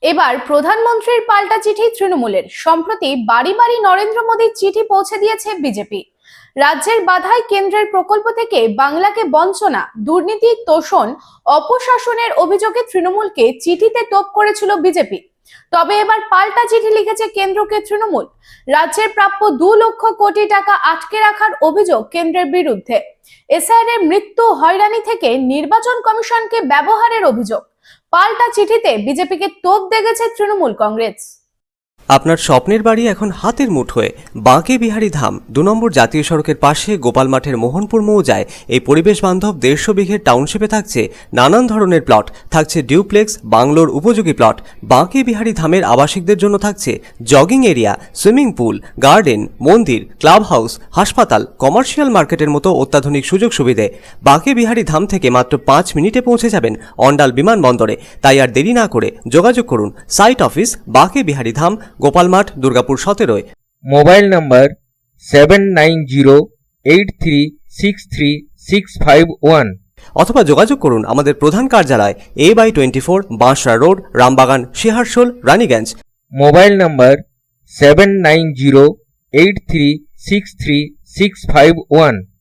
এবার প্রধানমন্ত্রীর পাল্টা চিঠি তৃণমূলের। সম্প্রতি বাড়ি বাড়ি নরেন্দ্র মোদীর চিঠি পৌঁছে দিয়েছে বিজেপি। রাজ্যের বাধাই কেন্দ্রের প্রকল্প থেকে বাংলাকে বঞ্চনা, দুর্নীতি, তোষণ, অপশাসনের অভিযোগে তৃণমূলকে চিঠিতে তোপ করেছিল বিজেপি। তবে এবার পাল্টা চিঠি লিখেছে কেন্দ্রকে তৃণমূল। রাজ্যের প্রাপ্য 2 লক্ষ কোটি টাকা আটকে রাখার অভিযোগ কেন্দ্রের বিরুদ্ধে। এসআইআর এর মৃত্যু, হয়রানি থেকে নির্বাচন কমিশনকে ব্যবহারের অভিযোগ। পাল্টা চিঠিতে বিজেপিকে তোপ দেখেছে তৃণমূল কংগ্রেস। আপনার স্বপ্নের বাড়ি এখন হাতের মুঠোয়। বাঁকে বিহারী ধাম 2 নম্বর জাতীয় সড়কের পাশে গোপাল মাঠের মোহনপুর মৌজায় এই পরিবেশ বান্ধব 150 বিঘের টাউনশিপে থাকছে নানান ধরনের প্লট, থাকছে ডিউপ্লেক্স, বাংলোর উপযোগী প্লট। বাঁকে বিহারী ধামের আবাসিকদের জন্য থাকছে jogging area, swimming pool, garden, মন্দির, ক্লাব হাউস, হাসপাতাল, কমার্শিয়াল মার্কেটের মতো অত্যাধুনিক সুযোগ সুবিধে। বাঁকে বিহারী ধাম থেকে মাত্র 5 মিনিটে পৌঁছে যাবেন অন্ডাল বিমানবন্দরে। তাই আর দেরি না করে যোগাযোগ করুন সাইট অফিস, বাঁকে বিহারী ধাম, গোপাল মাঠ, দুর্গাপুর 17। মোবাইল নাম্বার 7908363651 অথবা যোগাযোগ করুন আমাদের প্রধান কার্যালয় A/24 Bansra road, Rambagan, Searsole, Raniganj. Mobile number 7908363651